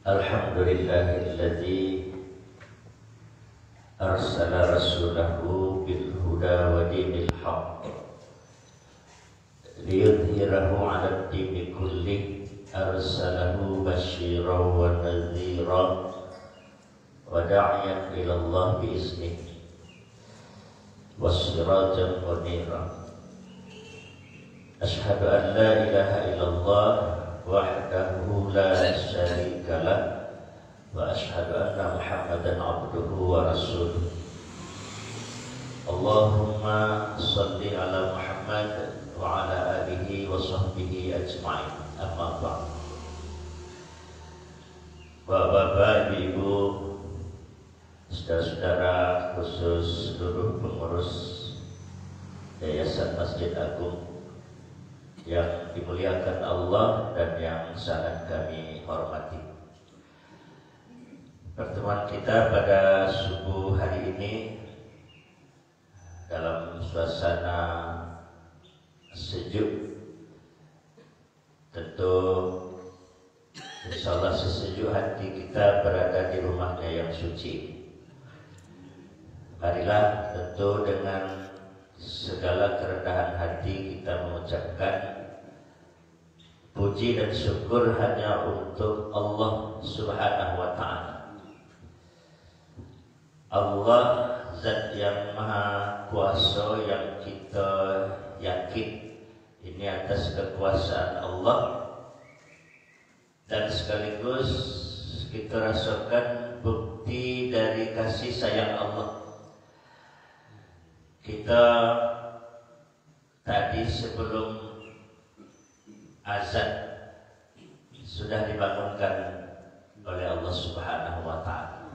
Alhamdulillahilladzi arsala rasulahu bil huda wa dinil haqq liyudhhirahu 'ala ad-dini kulli arsalahu basyiran wa nadhiran wa da'iyan ila Allah bi iznihi wa sirajan munira. Asyhadu an la ilaha illallah wahdahu la syarika lah wa asyhadu anna Muhammadan abduhu wa rasuluh. Allahumma shalli ala Muhammad wa ala alihi wa sahbihi ajma'in. Amma ba'd. Bapak-bapak, ibu-ibu, saudara-saudara, khusus seluruh pengurus Yayasan Masjid Agung yang dimuliakan Allah dan yang sangat kami hormati. Pertemuan kita pada subuh hari ini dalam suasana sejuk, tentu insyaallah sesejuk hati kita berada di rumahnya yang suci. Marilah tentu dengan segala kerendahan hati kita mengucapkan puji dan syukur hanya untuk Allah Subhanahu wa ta'ala. Allah Zat yang Maha Kuasa yang kita yakin ini atas kekuasaan Allah, dan sekaligus kita rasakan bukti dari kasih sayang Allah. Kita tadi sebelum azan sudah dibangunkan oleh Allah Subhanahu wa ta'ala.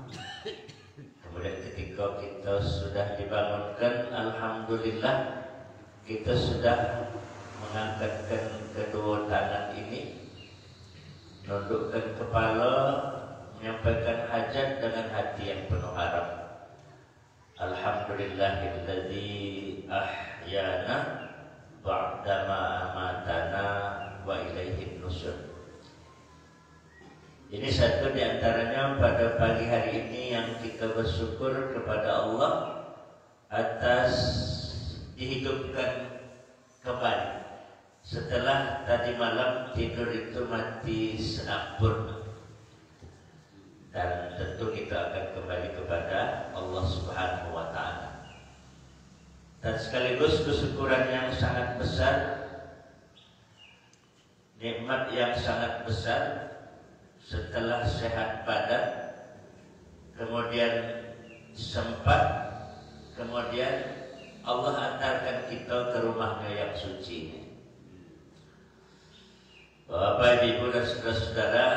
Kemudian ketika kita sudah dibangunkan, alhamdulillah kita sudah mengangkatkan kedua tangan ini, menundukkan kepala, menyampaikan hajat dengan hati yang penuh harap. Alhamdulillahilladzi ahyana ba'dama amatana wa ilaihin nusyur. Ini satu di antaranya pada pagi hari ini yang kita bersyukur kepada Allah atas dihidupkan kembali setelah tadi malam tidur itu mati sempurna. Dan tentu kita akan kembali kepada Allah Subhanahu wa ta'ala. Dan sekaligus kesyukuran yang sangat besar, nikmat yang sangat besar setelah sehat badan, kemudian sempat, kemudian Allah antarkan kita ke rumahnya yang suci. Bapak, ibu, dan saudara-saudara,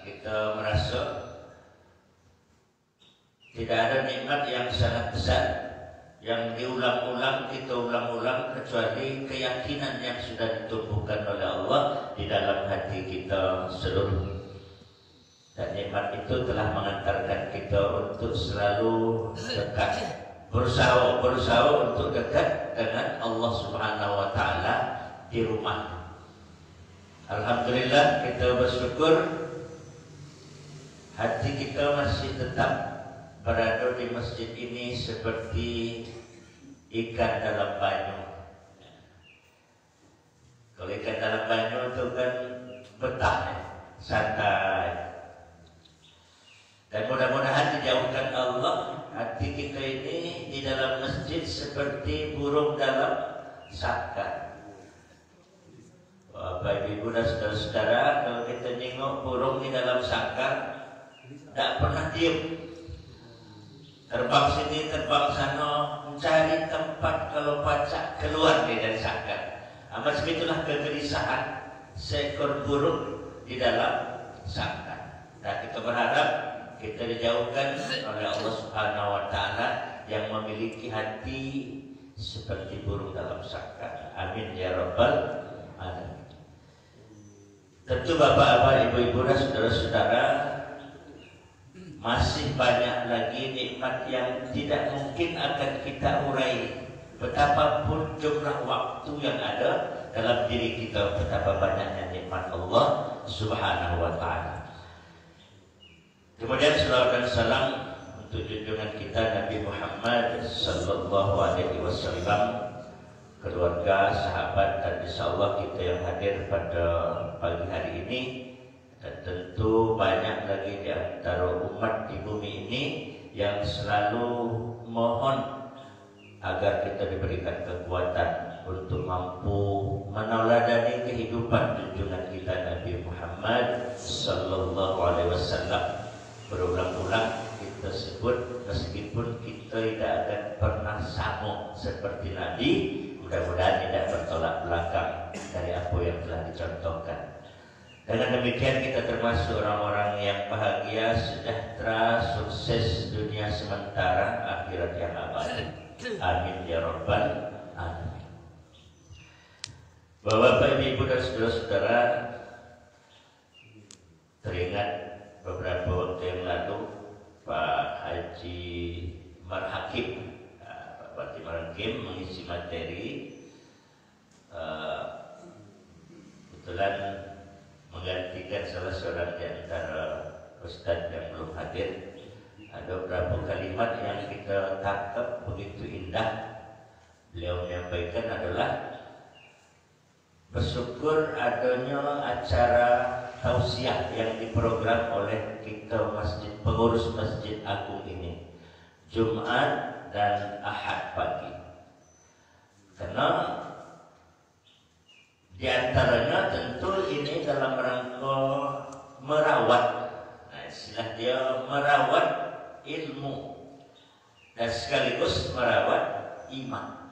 kita merasa tidak ada nikmat yang sangat besar yang diulang-ulang, kita ulang-ulang, kecuali keyakinan yang sudah ditumbuhkan oleh Allah di dalam hati kita seluruh. Dan nikmat itu telah mengantarkan kita untuk selalu dekat, berusaha untuk dekat dengan Allah Subhanahu wa ta'ala di rumah. Alhamdulillah, kita bersyukur hati kita masih tetap berada di masjid ini seperti ikan dalam banyu. Kalau ikan dalam banyu itu kan betah, santai. Dan mudah-mudahan dijauhkan Allah hati kita ini di dalam masjid seperti burung dalam sangkar. Bapak, ibu, dan saudara-saudara, kalau kita nengok burung di dalam sangkar, tidak pernah diam. Terbang sini, terbang sana, mencari tempat kalau pacak keluar dari sangkar. Macam itulah kegelisahan seekor burung di dalam sangkar. Dan kita berharap kita dijauhkan oleh Allah Subhanahu wa ta'ala yang memiliki hati seperti burung dalam sangkar. Amin ya rabbal alamin. Tentu bapak-bapak, ibu-ibu, dan saudara-saudara, masih banyak lagi nikmat yang tidak mungkin akan kita urai. Betapapun jumlah waktu yang ada dalam diri kita, betapa banyaknya nikmat Allah Subhanahu wa ta'ala. Kemudian salawat dan salam untuk junjungan kita Nabi Muhammad sallallahu alaihi wasallam, keluarga, sahabat, dan insyaallah kita yang hadir pada pagi hari ini, dan tentu banyak lagi di antara umat di bumi ini yang selalu mohon agar kita diberikan kekuatan untuk mampu meneladani kehidupan junjungan kita Nabi Muhammad sallallahu alaihi wasallam. Berulang-ulang kita sebut, meskipun kita tidak akan pernah sama seperti Nabi, mudah-mudahan tidak bertolak belakang dari apa yang telah dicontohkan. Dengan demikian kita termasuk orang-orang yang bahagia, sejahtera, sukses dunia sementara, akhirat yang abadi. Amin ya rabbal alamin. Bapak, Ibu, dan saudara-saudara, teringat beberapa waktu yang lalu Pak Haji Marhakim, Pak Haji Marhakim mengisi materi, kebetulan menggantikan salah seorang di antara ustadz yang belum hadir. Ada beberapa kalimat yang kita tangkap begitu indah. Beliau menyampaikan adalah bersyukur adanya acara tausiah yang diprogram oleh kita pengurus Masjid Agung ini, Jumat dan Ahad pagi. Karena diantaranya tentu ini dalam rangka merawat, nah istilah dia merawat ilmu dan sekaligus merawat iman.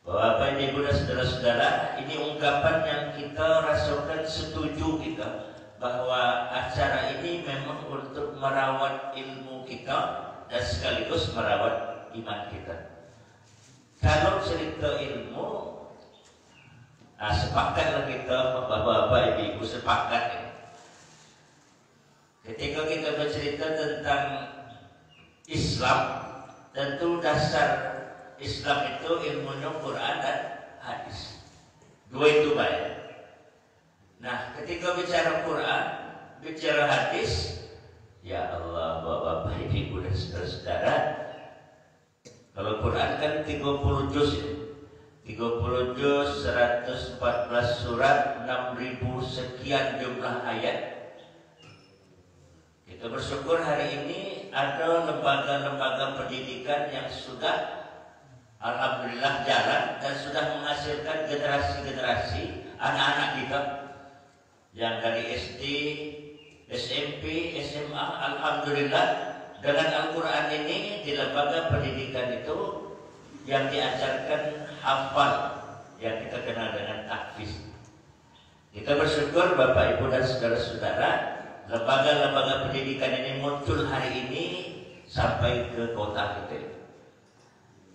Bapak, Ibu, dan saudara-saudara, ini ungkapan yang kita rasakan setuju kita bahwa acara ini memang untuk merawat ilmu kita dan sekaligus merawat iman kita. Kalau cerita ilmu, sepakatlah kita, Bapak, Ibu, sepakat ya. Ketika kita bercerita tentang Islam, tentu dasar Islam itu ilmunya Quran dan hadis. Dua itu baik. Nah, ketika bicara Quran, bicara hadis, ya Allah, Bapak, Ibu, dan saudara-saudara, kalau Quran kan 30 juz ya. 30 juz, 114 surat, 6.000 sekian jumlah ayat. Kita bersyukur hari ini ada lembaga-lembaga pendidikan yang sudah alhamdulillah jalan dan sudah menghasilkan generasi-generasi anak-anak kita yang dari SD, SMP, SMA, alhamdulillah dengan Al-Quran ini di lembaga pendidikan itu yang diajarkan hafal, yang kita kenal dengan tahfiz. Kita bersyukur Bapak, Ibu, dan saudara-saudara, lembaga-lembaga pendidikan ini muncul hari ini sampai ke kota kita.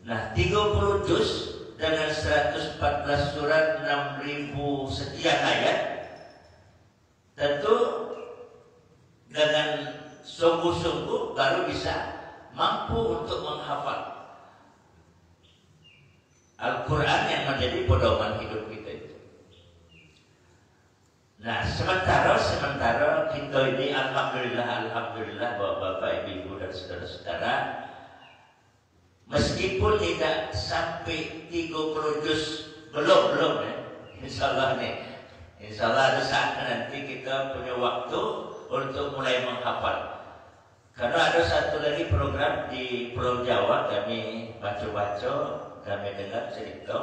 Nah, 30 juz dengan 114 surat, 6.000 sekian ayat, tentu dengan sungguh-sungguh baru bisa mampu untuk menghafal Al-Quran yang menjadi pedoman hidup kita itu. Nah, sementara kita ini alhamdulillah Bapak, Ibu, dan saudara-saudara, meskipun tidak sampai 30 juz, belum ya, insyaallah nih, insyaallah ada saat nanti kita punya waktu untuk mulai menghafal. Karena ada satu lagi program di Pulau Jawa, kami baca-baca, kami dengar cerita,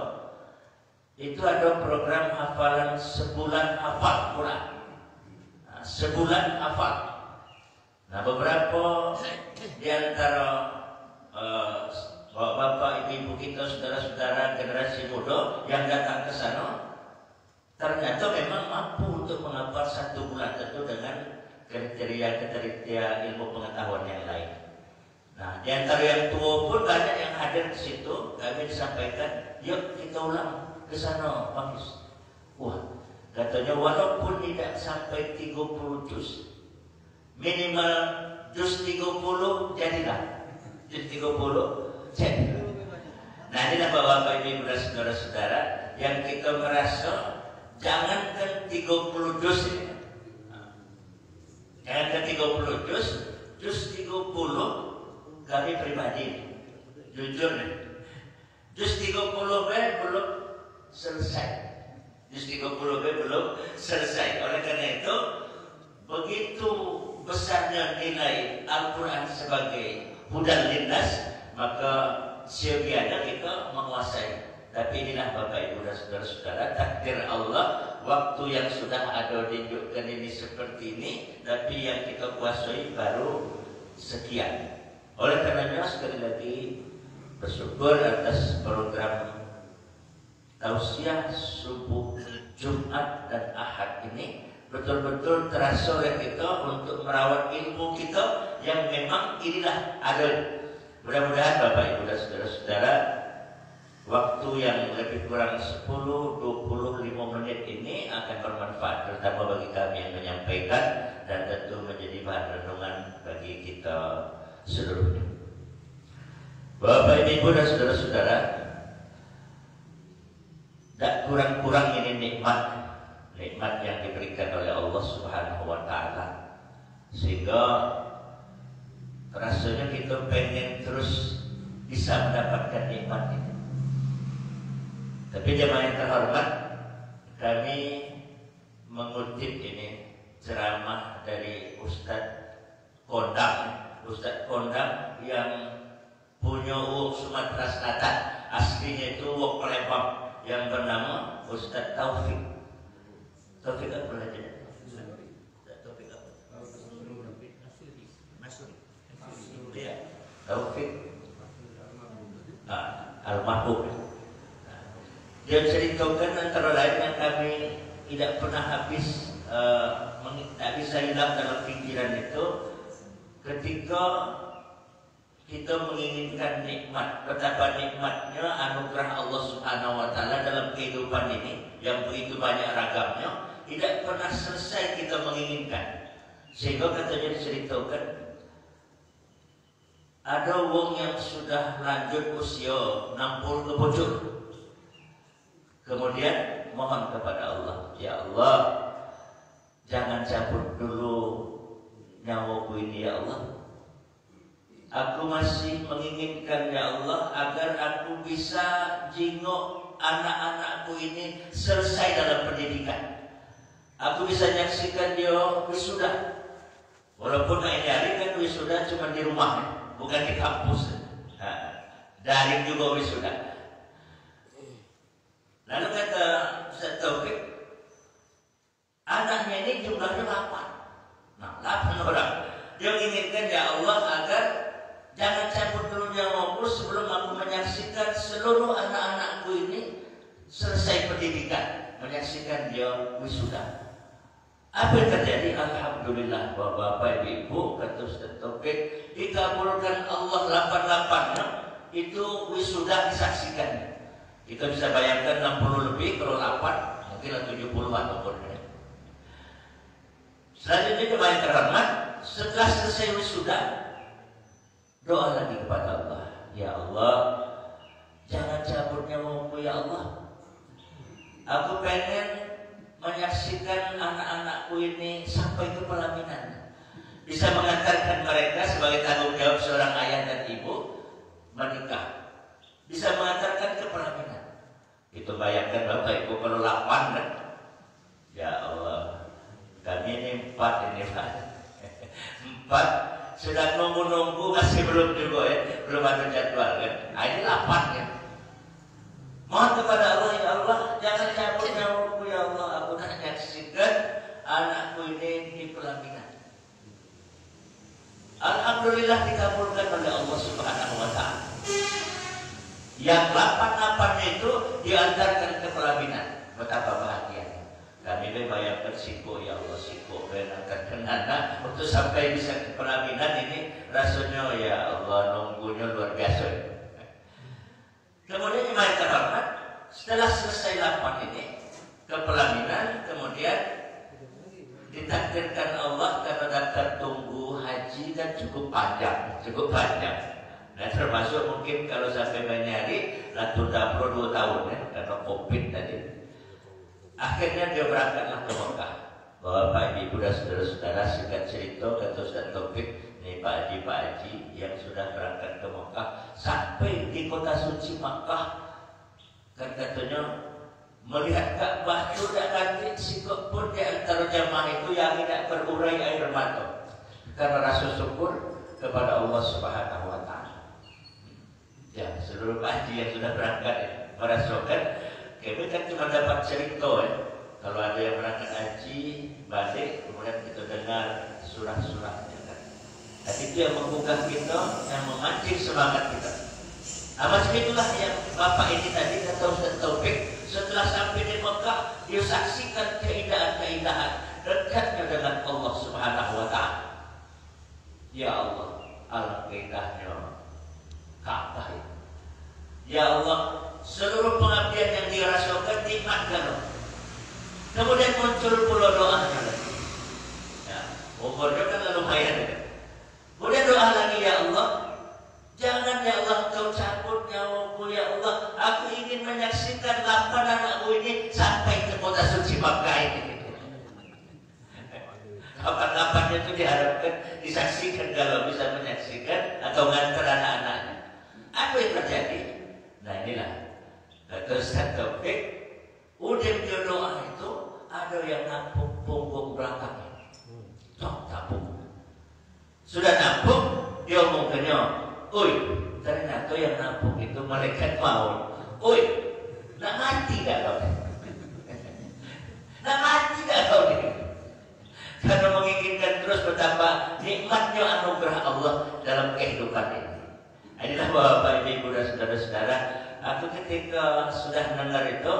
itu ada program hafalan sebulan hafal Quran. Nah, sebulan hafal. Nah, beberapa di antara Bapak, Ibu kita, saudara-saudara generasi muda yang datang ke sana, ternyata memang mampu untuk menghafal 1 bulan, tentu dengan kriteria ilmu pengetahuan yang lain. Nah, di antara yang tua pun banyak yang hadir di situ. Kami disampaikan, yuk kita ulang ke sana, Hafiz. Wah, katanya walaupun tidak sampai 30 juz, minimal juz 30 jadilah. Juz 30 jadi. Nah, inilah Bapak, Ibu, dan saudara-saudara yang kita merasa jangankan 30 juz ini. Yang ke-30 juz 30 kami pribadi. Jujur nih. Juz 30 belum selesai. Juz 30 belum selesai. Oleh karena itu, begitu besarnya nilai Al-Quran sebagai hudan linnas, maka siogianya kita menguasai. Tapi inilah Bapak Ibu dan saudara-saudara, takdir Allah, waktu yang sudah ada ditunjukkan ini seperti ini, tapi yang kita kuasai baru sekian. Oleh karenanya sekali lagi bersyukur atas program tausiah subuh Jumat dan Ahad ini betul-betul terasa oleh kita untuk merawat ilmu kita yang memang inilah ada. Mudah-mudahan Bapak Ibu dan saudara-saudara, waktu yang lebih kurang 10-25 menit ini akan bermanfaat, terutama bagi kami yang menyampaikan, dan tentu menjadi bahan renungan bagi kita seluruhnya. Bapak Ibu dan saudara-saudara, tak kurang-kurang ini nikmat yang diberikan oleh Allah Subhanahu wa Ta'ala, sehingga rasanya kita pengen terus bisa mendapatkan nikmat ini. Tapi jemaah yang terhormat, kami mengutip ini ceramah dari Ustadz Kondang yang punya Wong Sumatera Selatan, aslinya itu Wong Palembang, yang bernama Ustadz Taufik. Taufik apa lagi? Taufik apa? Taufik almarhum. Dia ceritakan antara lain yang kami tidak pernah habis, tak bisa hilang dalam pikiran itu, ketika kita menginginkan nikmat, betapa nikmatnya anugerah Allah Subhanahu wa Ta'ala dalam kehidupan ini yang begitu banyak ragamnya, tidak pernah selesai kita menginginkan. Sehingga katanya diceritakan, ada wong yang sudah lanjut usia 60 ke pucuk, kemudian mohon kepada Allah, ya Allah, jangan cabut dulu nyawaku ini ya Allah. Aku masih menginginkan ya Allah agar aku bisa jingok anak-anakku ini selesai dalam pendidikan. Aku bisa nyaksikan dia wisuda. Walaupun ini hari kan wisuda cuma di rumah, bukan di kampus. Daring juga wisuda. Lalu kata Ustaz Taufik, anaknya ini jumlahnya 8. Nah, 8 orang. Dia menginginkan ya Allah agar jangan cabut dulu nyawaku sebelum aku menyaksikan seluruh anak-anakku ini selesai pendidikan, menyaksikan dia wisuda. Apa yang terjadi? Alhamdulillah Bapak Ibu, kata Ustaz Taufik, dikabulkan Allah 88-nya, itu wisuda disaksikan. Kita bisa bayangkan 60 lebih, kalau 8 mungkin 70-an umurnya. Selanjutnya jemaah yang terhormat, setelah selesai wisuda, doa lagi kepada Allah, ya Allah, jangan cabut nyawaku ya Allah. Aku pengen menyaksikan anak-anakku ini sampai ke pelaminan, bisa mengantarkan mereka sebagai tanggung jawab seorang ayah dan ibu menikah, bisa mengantarkan ke pelaminan. Itu bayangkan Bapak Ibu kalau 8 kan? Ya Allah, kami ini 4 ini Pak. 4 sudah nunggu-nunggu masih belum juga ya, belum ada jadwal kan. Nah, ini 8 ya. Mohon kepada Allah, ya Allah, jangan cabut nyawaku ya Allah. Aku nak nyaksikan anakku ini di pelaminan. Alhamdulillah dikabulkan oleh Allah Subhanahu wa Ta'ala. Yang 8-8 itu diantarkan ke pelaminan. Betapa bahagianya. Kami bayangkan siko ya Allah, siko benarkan anak untuk sampai bisa ke pelaminan ini rasanya ya Allah nunggunya luar biasa. Kemudian yang terhormat, setelah selesai 8 ini ke pelaminan, kemudian ditakdirkan Allah karena daftar tunggu haji kan cukup panjang. Nah, termasuk mungkin kalau sampai banyak hari lah tunda 2 tahun ya karena COVID tadi. Akhirnya dia berangkatlah ke Mekah. bahwa Pak Ibu dan saudara-saudara singkat cerita kata Ustaz Taufik ini Pak Haji yang sudah berangkat ke Mekah sampai di kota suci Mekah kan katanya melihat Ka'bah sudah cantik sikap pun di antara jamaah itu yang tidak berurai air mata karena rasa syukur kepada Allah Subhanahu wa taala. Ya, seluruh Pak Haji yang sudah berangkat merasakan kami kan cuma dapat cerita kalau ada yang berangkat haji balik kemudian kita dengar surah-surahnya kan. Dan itu yang menggugah kita, yang memancing semangat kita. Macam itulah yang Bapak ini tadi kata Ustaz Taufik setelah sampai di Mekah dia saksikan keindahan-keindahan dekatnya dengan Allah Subhanahu wa taala. Ya Allah, alangkah indahnya Ka'bah itu. Ya Allah, seluruh pengabdian yang dirasakan nikmat kalau. Kemudian muncul pula doanya lagi. Ya, umurnya kan lumayan ya. Kemudian doa lagi, ya Allah, jangan ya Allah Engkau cabut nyawaku ya Allah. Aku ingin menyaksikan 8 anakku ini sampai ke kota suci Makkah ini. Kapan-kapan itu diharapkan disaksikan kalau bisa menyaksikan atau ngantar anak-anaknya. Apa yang terjadi? Nah inilah kata Ustaz Taufik, udah doa itu ada yang nampung punggung belakangnya. Tampung. Sudah nampung, dia omongkannya, oi, ternyata yang nampung itu malaikat maut. Oi, nak mati dah kau? Nak mati dah kau ni? Karena menginginkan terus betapa nikmatnya anugerah Allah dalam kehidupan ini. Inilah Bapak Ibu dan saudara-saudara, aku ketika sudah mendengar itu,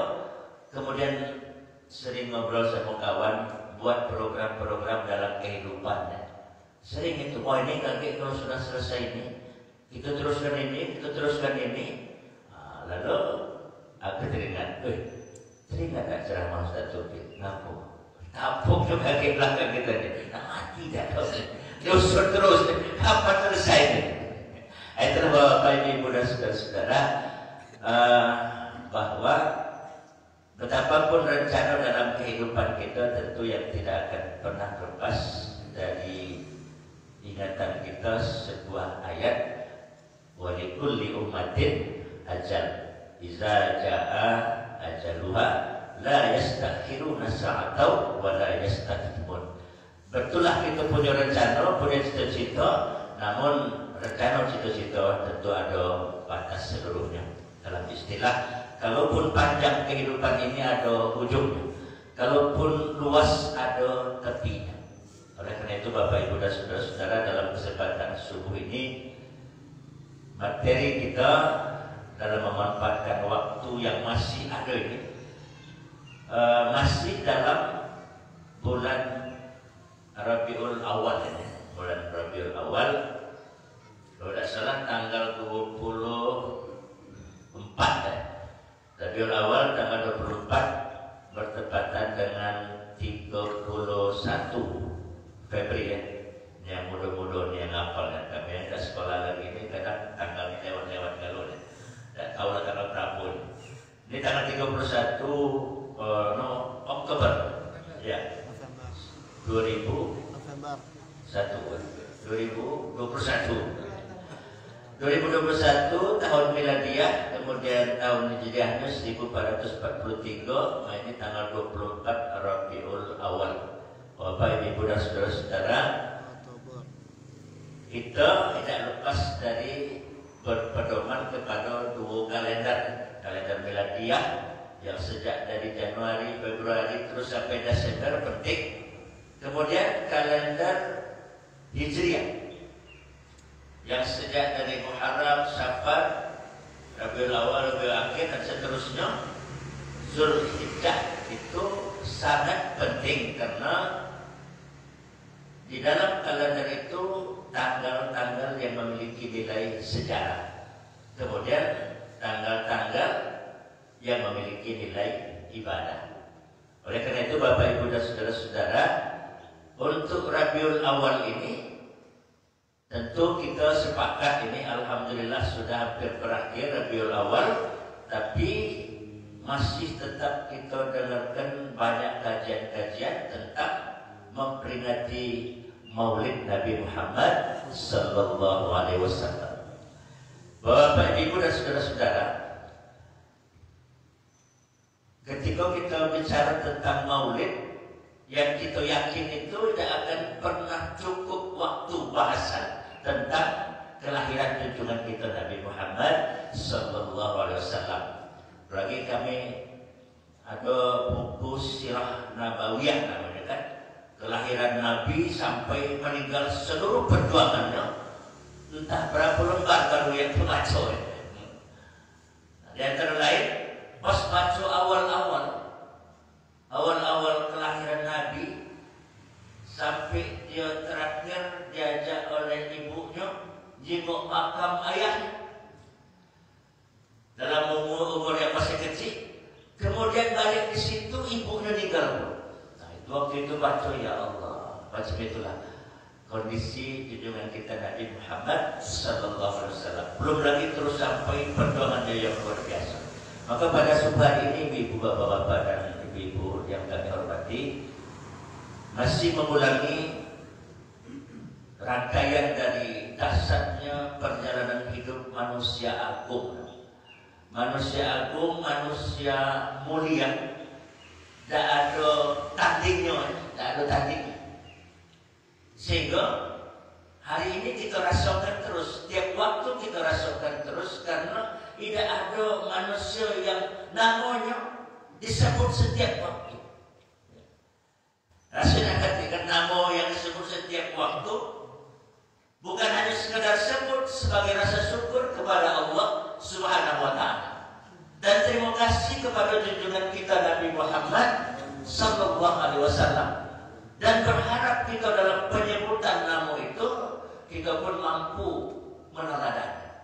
kemudian sering ngobrol sama kawan, buat program-program dalam kehidupannya. Sering itu, oh ini kakek kalau sudah selesai ini, kita teruskan ini, kita teruskan ini. Lalu aku teringat, teringat tak ceramah Ustaz Taufik, ngaku. Tampuk tu kaki belakang kita ni, nak mati dah kau ni. Terus, kapan selesai ni? Itulah Bapak Ibu dan saudara-saudara, bahwa betapapun rencana dalam kehidupan kita tentu yang tidak akan pernah lepas dari ingatan kita sebuah ayat, wa likulli ummatin ajal iza jaa ajaluha la yastakhiruna sa'atau wa la yastaqdimun. Betullah kita punya rencana, punya cita-cita, namun rencana cita-cita tentu ada batas seluruhnya. Dalam istilah, kalaupun panjang kehidupan ini ada ujungnya, kalaupun luas ada tepinya. Oleh karena itu Bapak Ibu dan saudara-saudara, dalam kesempatan subuh ini materi kita dalam memanfaatkan waktu yang masih ada ini, masih dalam bulan Rabiul Awal ini. Bulan Rabiul Awal, kalau tidak salah tanggal 24 ya. Rabiul Awal tanggal 24 bertepatan dengan 31 Februari ya. Yang mudah-mudahan yang hafal kan, kami yang ke sekolah lagi ini kadang tanggalnya lewat-lewat kalau ya. Tak tahu lah tanggal berapa ini. Ini tanggal 31 Oktober ya, 2021 tahun miladiah, kemudian tahun hijriahnya 1443. Nah ini tanggal 24 Rabiul Awal. Bapak Ibu dan saudara-saudara, kita tidak lepas dari berpedoman kepada dua kalender miladiah yang sejak dari Januari, Februari terus sampai Desember penting. Kemudian kalender Hijriah yang sejak dari Muharram, Syafar, Rabiul Awal, Rabiul Akhir dan seterusnya. Zulhijjah itu sangat penting karena di dalam kalender itu tanggal-tanggal yang memiliki nilai sejarah. Kemudian tanggal-tanggal yang memiliki nilai ibadah. Oleh karena itu Bapak Ibu dan saudara-saudara, untuk Rabiul Awal ini tentu kita sepakat ini alhamdulillah sudah hampir berakhir Rabiul Awal, tapi masih tetap kita dengarkan banyak kajian-kajian tentang memperingati Maulid Nabi Muhammad Sallallahu Alaihi Wasallam. Bapak, Ibu dan saudara-saudara, ketika kita bicara tentang Maulid, yang kita yakin itu tidak akan pernah cukup waktu bahasan tentang kelahiran junjungan kita Nabi Muhammad Sallallahu Alaihi Wasallam. Lagi kami ada buku Sirah Nabawiyah namanya kan, kelahiran Nabi sampai meninggal seluruh perjuangannya, entah berapa lembar baru yang terbaca. Di antara lain, pas baca awal-awal kelahiran Nabi sampai dia terakhir diajak oleh ibunya jenguk makam ayahnya dalam umur yang masih kecil. Kemudian balik di situ ibunya meninggal. Nah, itu waktu itu baca, ya Allah, baca itulah kondisi junjungan kita Nabi Muhammad Sallallahu Alaihi Wasallam. Belum lagi terus sampai perjuangannya yang luar biasa. Maka pada subuh hari ini, ibu bapak-bapak dan ibu-ibu yang kami hormati, masih mengulangi rangkaian dari dahsyatnya perjalanan hidup manusia agung. Manusia agung, manusia mulia, tidak ada tandingnya, tidak ada tandingnya. Sehingga hari ini kita rasakan terus, tiap waktu kita rasakan terus, karena tidak ada manusia yang namanya disebut setiap waktu. Rasanya ketika nama yang disebut setiap waktu bukan hanya sekedar sebut sebagai rasa syukur kepada Allah Subhanahu wa Ta'ala, dan terima kasih kepada junjungan kita Nabi Muhammad Sallallahu Alaihi Wasallam, dan berharap kita dalam penyebutan nama itu kita pun mampu meneladani.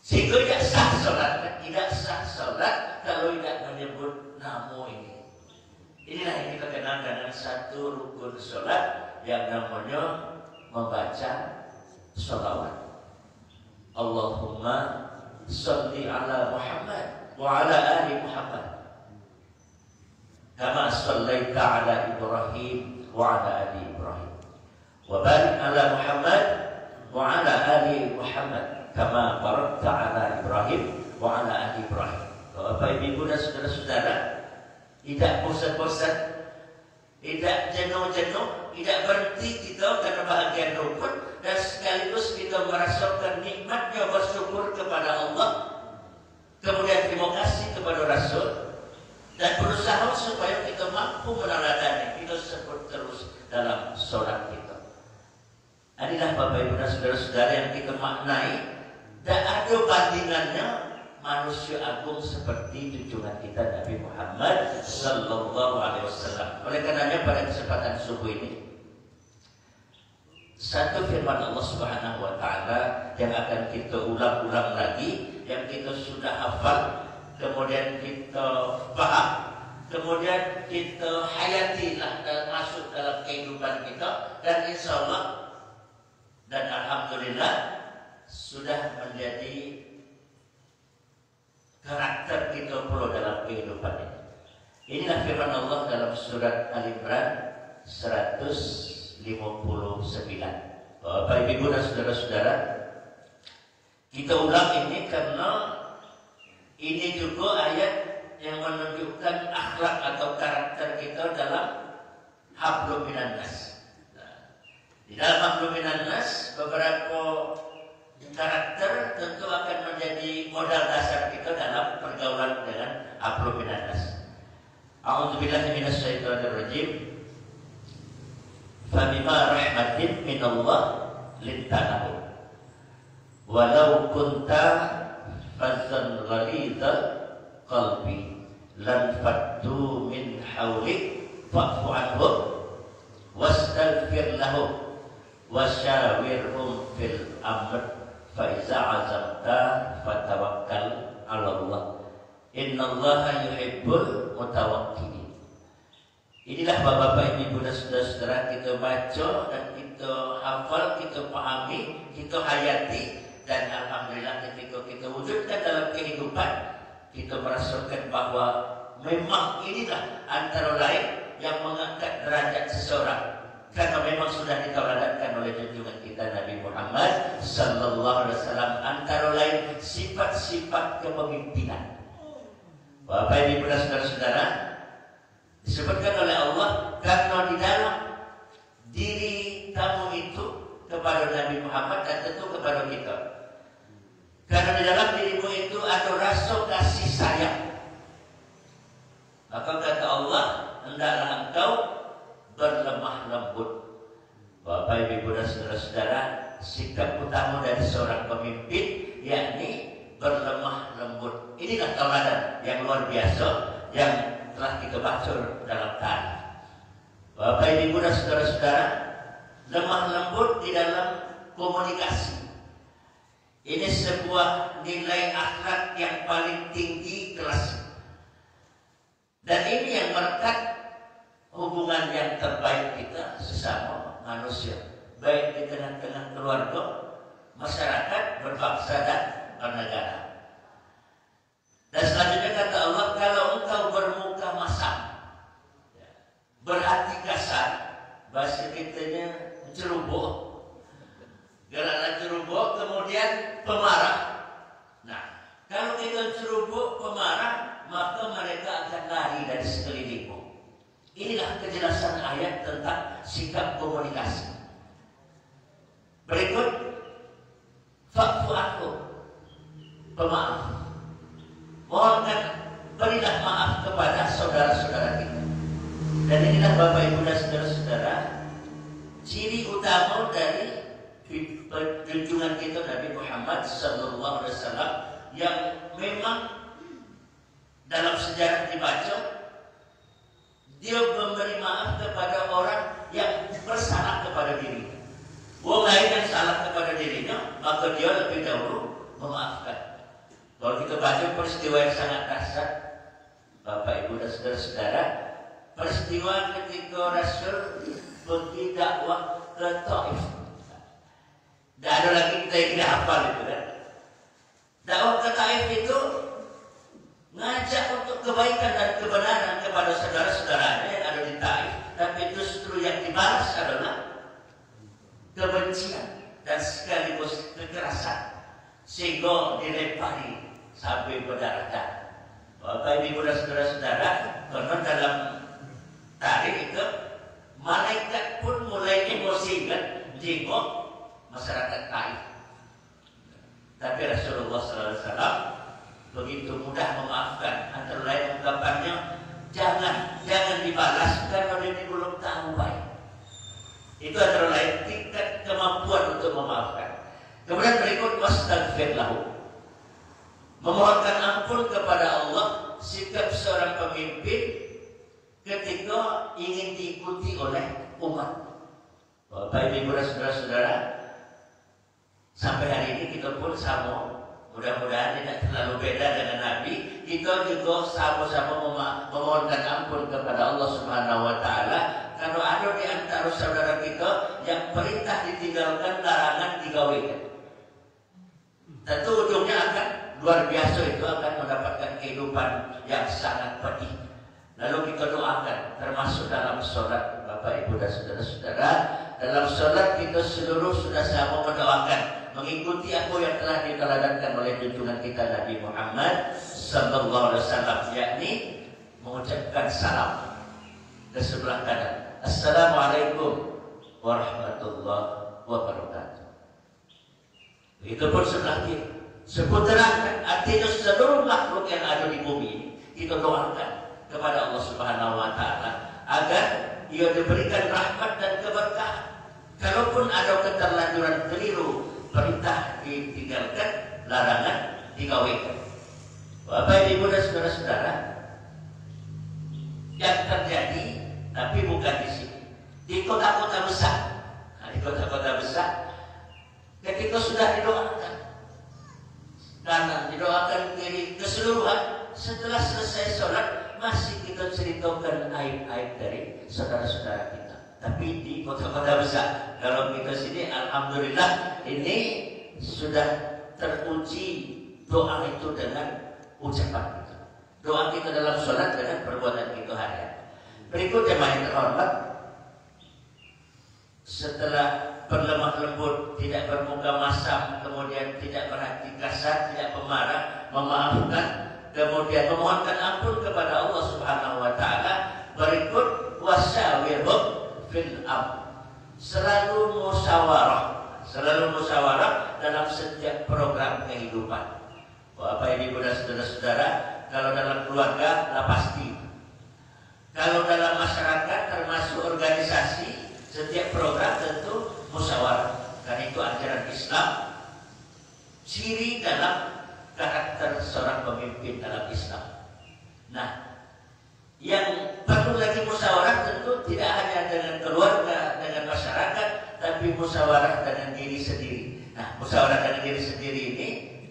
Sehingga tidak sah salat kalau tidak menyebut nama ini. Inilah yang kita kenal dengan satu rukun salat yang namanya membaca sholawat. Allahumma sholli ala Muhammad wa ala ali Muhammad kama shallaita ala Ibrahim wa ala ali Ibrahim wa barik ala Muhammad wa ala ali Muhammad kama barakta ala Ibrahim wa ala ali Ibrahim. Bapak, Ibu dan saudara-saudara, tidak bosan-bosan, tidak jenuh-jenuh, tidak berhenti kita karena bahagian rukun, dan sekaligus kita merasakan nikmatnya bersyukur kepada Allah, kemudian terima kasih kepada Rasul, dan berusaha supaya kita mampu meneladani, kita sebut terus dalam sholat kita. Inilah Bapak, Ibu dan saudara-saudara yang kita maknai, dan ada bandingannya manusia agung seperti junjungan kita Nabi Muhammad Sallallahu Alaihi Wasallam. Oleh karenanya pada kesempatan subuh ini, satu firman Allah Subhanahu Wa Taala yang akan kita ulang-ulang lagi, yang kita sudah hafal, kemudian kita paham, kemudian kita hayatilah dan masuk dalam kehidupan kita, dan insya Allah dan alhamdulillah sudah menjadi karakter kita pula dalam kehidupan ini. Inilah firman Allah dalam surat Al-Imran 159. Bapak, Ibu dan saudara-saudara, kita ulang ini karena ini juga ayat yang menunjukkan akhlak atau karakter kita dalam hablum minan nas. Di dalam hablum minan nas beberapa karakter tentu akan menjadi modal dasar kita dalam pergaulan dengan hablum minan nas. A'udzubillahi minasyaitonir rajim. Fabima rahmatin minallah lintalahu walau kunta fazzan ghalidha qalbi lan fattu min hawlik fa'fu anhum wastaghfir lahum wasyawirhum fil amr fa iza azamta fatawakkal 'ala Allah innallaha yuhibbul mutawakkilin. Inilah Bapak, Ibu dan saudara-saudara, kita baca dan kita hafal, kita pahami, kita hayati, dan alhamdulillah ketika kita wujudkan dalam kehidupan, kita merasakan bahwa memang inilah antara lain yang mengangkat derajat seseorang, karena memang sudah diteladankan oleh junjungan kita Nabi Muhammad sallallahu alaihi wasallam, antara lain sifat-sifat kepemimpinan. Bapak Ibu dan saudara-saudara, disebutkan oleh Allah karena di dalam diri kamu itu kepada Nabi Muhammad dan tentu kepada kita, karena di dalam dirimu itu ada rasa kasih sayang, maka kata Allah, hendaklah engkau berlemah lembut. Bapak Ibu dan saudara-saudara, sikap utama dari seorang pemimpin yakni berlemah lembut. Inilah tauladan yang luar biasa yang telah kita baca dalam tarikh. Bapak Ibu dan saudara-saudara, lemah lembut di dalam komunikasi ini sebuah nilai akhlak yang paling tinggi kelas, dan ini yang melekat hubungan yang terbaik kita sesama manusia, baik di tengah-tengah keluarga, masyarakat, berbangsa dan bernegara. Dan selanjutnya kata Allah, kalau engkau bermuka masam, berhati kasar, bahasa kitanya ceroboh, galaklah ceroboh, kemudian pemarah. Nah, kalau kita ceroboh, pemarah, maka mereka akan lari dari sekelilingmu. Inilah kejelasan ayat tentang sikap komunikasi. Berikut, fa'fu anhu, pemaaf. Mohonkan, berilah maaf kepada saudara-saudara kita. Dan inilah Bapak Ibu dan saudara-saudara, ciri utama dari junjungan kita Nabi Muhammad sallallahu alaihi wasallam, yang memang dalam sejarah dibaca, dia memberi maaf kepada orang yang bersalah kepada dirinya. Orang lain yang salah kepada dirinya, maka dia lebih dahulu memaafkan. Kalau kita baca peristiwa yang sangat dahsyat, Bapak Ibu dan saudara-saudara, peristiwa ketika Rasul pergi dakwah ke Taif. Tidak ada lagi kita yang tidak hafal itu kan. Dakwah ke Taif itu ngajak untuk kebaikan dan kebenaran kepada saudara-saudaranya yang ada di Taif, tapi justru yang dibalas adalah kebencian dan sekaligus kekerasan, sehingga dilempari sampai berdarah-darah. Bapak Ibu dan saudara-saudara, karena dalam tarikh itu malaikat pun mulai emosi kan, jengok masyarakat Taif. Tapi Rasulullah SAW begitu mudah memaafkan. Antara lain ungkapannya, jangan dibalas karena ini belum tahu baik. Itu antara lain tingkat kemampuan untuk memaafkan. Kemudian berikut, wastaghfir lahu, memohonkan ampun kepada Allah, sikap seorang pemimpin ketika ingin diikuti oleh umat. Bapak Ibu dan saudara-saudara, sampai hari ini kita pun sama. Mudah-mudahan tidak terlalu beda dengan Nabi. Kita juga sama-sama memohonkan ampun kepada Allah Subhanahu wa Ta'ala. Kalau ada di antara saudara kita yang perintah ditinggalkan, larangan digawikan, tentu ujungnya akan luar biasa, itu akan mendapatkan kehidupan yang sangat pedih. Lalu kita doakan, termasuk dalam sholat, Bapak Ibu dan saudara-saudara, dalam sholat kita seluruh sudah sama mendoakan, mengikuti apa yang telah diteladankan oleh junjungan kita Nabi Muhammad sallallahu alaihi wasallam, yakni mengucapkan salam ke sebelah kanan. Assalamualaikum warahmatullahi wabarakatuh. Itu pun sebelah kiri. Seputaran, artinya seluruh makhluk yang ada di bumi ini kita doakan kepada Allah Subhanahu wa Ta'ala agar ia diberikan rahmat dan keberkahan. Kalaupun ada keterlanjuran keliru, perintah ditinggalkan, larangan digawikan. Bapak Ibu dan saudara-saudara, yang terjadi, tapi bukan di sini, di kota-kota besar. Nah, di kota-kota besar, ketika sudah didoakan kanan, didoakan kiri, keseluruhan, setelah selesai sholat masih kita ceritakan aib-aib dari saudara-saudara kita. Tapi di kota-kota besar, kalau kita sini, alhamdulillah, ini sudah teruji doa itu dengan ucapan kita. Doa kita dalam sholat dengan perbuatan kita harian. Berikut jemaah yang terhormat, setelah berlemah lembut, tidak bermuka masam, kemudian tidak berhati kasar, tidak pemarah, memaafkan, kemudian memohonkan ampun kepada Allah Subhanahu wa taala, berikut wasyawirhum fil amr. Selalu musyawarah dalam setiap program kehidupan. Bapak Ibu dan saudara-saudara, kalau dalam keluarga lah pasti. Kalau dalam masyarakat termasuk organisasi, setiap program tentu musyawarah. Karena itu ajaran Islam, ciri dalam karakter seorang pemimpin dalam Islam. Nah, yang perlu lagi musyawarah tentu tidak hanya dengan keluarga, dengan masyarakat, tapi musyawarah dengan diri sendiri. Nah, musyawarah dengan diri sendiri ini,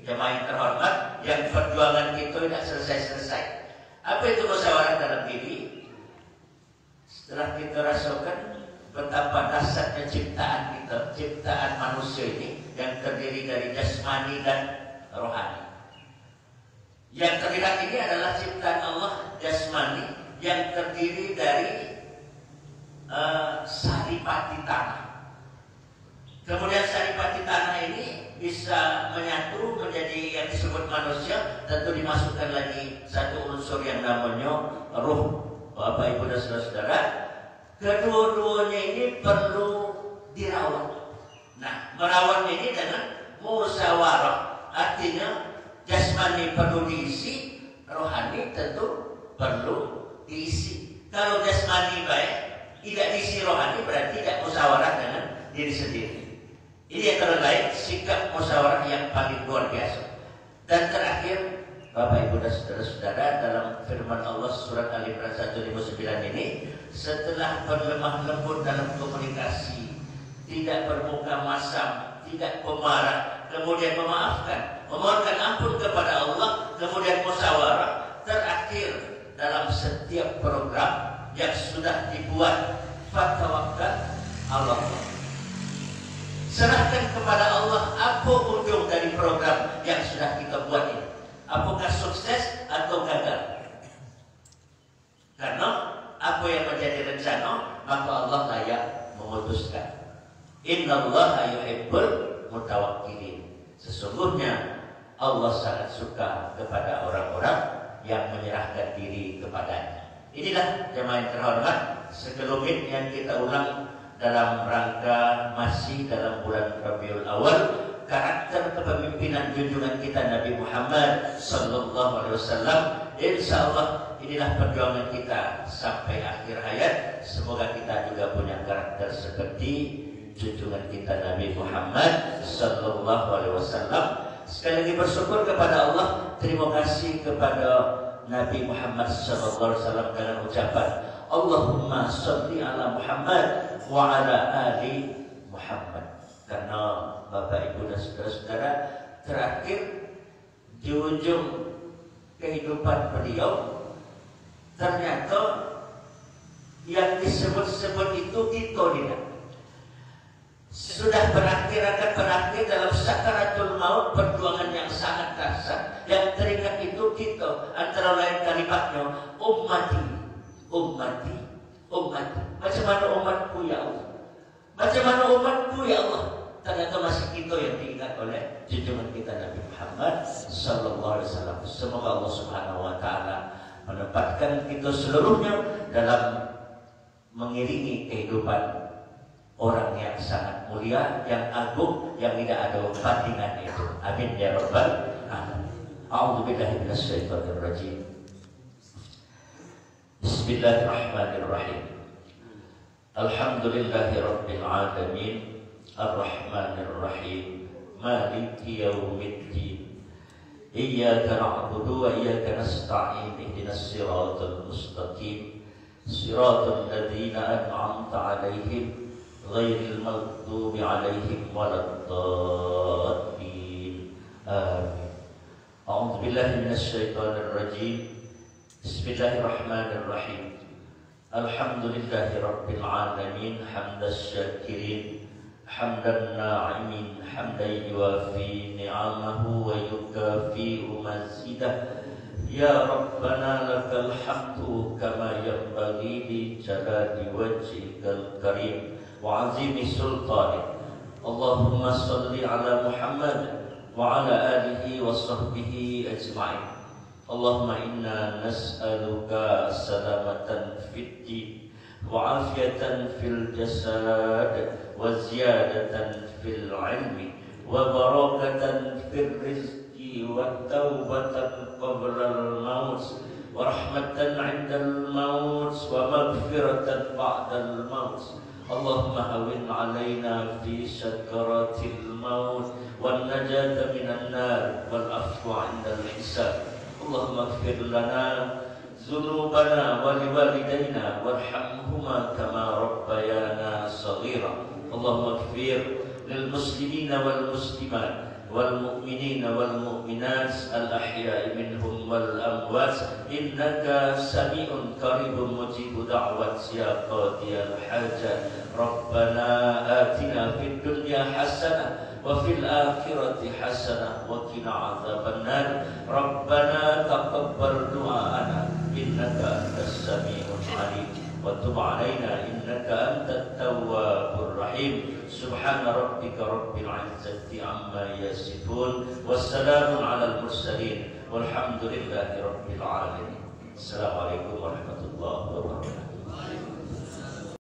jemaah yang terhormat, yang perjuangan itu tidak selesai-selesai. Apa itu musyawarah dalam diri? Setelah kita rasakan betapa dasarnya ciptaan kita, ciptaan manusia ini yang terdiri dari jasmani dan rohani. Yang terlihat ini adalah ciptaan Allah jasmani yang terdiri dari saripati tanah. Kemudian saripati tanah ini bisa menyatu menjadi yang disebut manusia, tentu dimasukkan lagi satu unsur yang namanya ruh. Bapak Ibu dan saudara-saudara, kedua-duanya ini perlu dirawat. Nah, merawatnya ini dengan musyawarah, artinya jasmani perlu diisi, rohani tentu perlu diisi. Kalau jasmani baik, tidak diisi rohani, berarti tidak musyawarah dengan diri sendiri. Ini yang terbaik, sikap musyawarah yang paling luar biasa. Dan terakhir, Bapak Ibu dan saudara-saudara, dalam firman Allah surat Al-Imran 159 ini, setelah berlemah lembut dalam komunikasi, tidak bermuka masam, tidak pemarah, kemudian memaafkan, memohonkan ampun kepada Allah, kemudian musyawarah, terakhir dalam setiap program yang sudah dibuat, fatawakkal Allah. Serahkan kepada Allah apa ujung dari program yang sudah kita buat ini. Apakah sukses atau gagal? Karena apa yang menjadi rencana, maka Allah layak memutuskan. Innallaha yuhibbul mutawakkilin. Sesungguhnya Allah sangat suka kepada orang-orang yang menyerahkan diri kepadanya. Inilah jemaah yang terhormat, sekelumit yang kita ulang dalam rangka masih dalam bulan Rabiul Awal, karakter kepemimpinan junjungan kita Nabi Muhammad sallallahu alaihi wasallam. Insyaallah inilah perjuangan kita sampai akhir hayat. Semoga kita juga punya karakter seperti junjungan kita Nabi Muhammad sallallahu alaihi wasallam. Sekali lagi bersyukur kepada Allah, terima kasih kepada Nabi Muhammad sallallahu alaihi wasallam dengan ucapan Allahumma sholli ala Muhammad wa ala ali Muhammad. Karena Bapak Ibu dan saudara-saudara, terakhir di ujung kehidupan beliau, ternyata yang disebut-sebut itu kita tidak. Sudah berakhir, akan berakhir dalam sakaratul maut, perjuangan yang sangat dahsyat. Yang teringat itu kita, antara lain kalimatnya ummati, ummati, ummati. Macam mana umatku ya Allah? Macam mana umatku ya Allah? Ternyata masih kita yang diingat oleh junjungan kita Nabi Muhammad sallallahu alaihi wasallam. Semoga Allah Subhanahu wa taala menempatkan kita seluruhnya dalam mengiringi kehidupan orang yang sangat mulia, yang agung, yang tidak ada bandingan itu. Amin ya rabbal alamin. A'udzu billahi minasyaitonir rajim. Bismillahirrahmanirrahim. Alhamdulillahi rabbil alamin. Ar-Rahmanir-Rahim, Maliki yaumiddin. Iyyaka na'budu wa iyyaka nasta'in. Ihdinas siratal mustaqim, siratal ladzina an'amta 'alaihim ghairil maghdubi 'alaihim waladdallin. Amin. A'udzu billahi minasyaitonir rajim. Bismillahirrahmanirrahim. Alhamdulillahi rabbil alamin, hamdas syakirin, hamdan na'imin, hamdan yuafi ni'amahu wa yukafi'u mazidah. Ya Rabbana lakal hamdu kama yanbaghi li jalali wajhikal karim wa azimi sultanik. Allahumma salli ala Muhammad wa ala alihi wa sahbihi ajma'in. Allahumma inna nas'aluka salamatan fid din wa afiyatan fil jasad wa ziyadatan fil ilmi wa barakatan fil rizqi wa taubatan qabla al maut wa rahmatan 'inda al maut wa maghfiratan ba'da al maut. Allahumma hawin 'alaina fi sakaratil maut wan najata minan nar wal afwa 'inda al hisab. Allahumma ighfir lana dzunubana wa liwalidayna warhamhuma kama rabbayana shaghira. Allahumma ighfir lil muslimina wal muslimat wal mu'minina wal mu'minat al ahya'i minhum wal amwat innaka sami'un qaribun mujibud da'wat ya qadiyal hajat. Rabbana atina fid dunya hasanah wa fil akhirati hasanah wa qina adzabannar. Rabbana taqabbal du'aana innaka antas sami'ul 'alim wa tub 'alaina innaka antat tawwabur rahim. Subhana rabbika rabbil 'izzati 'amma yasifun wassalamun 'alal mursalin walhamdulillahi rabbil 'alamin. Assalamualaikum warahmatullahi wabarakatuh.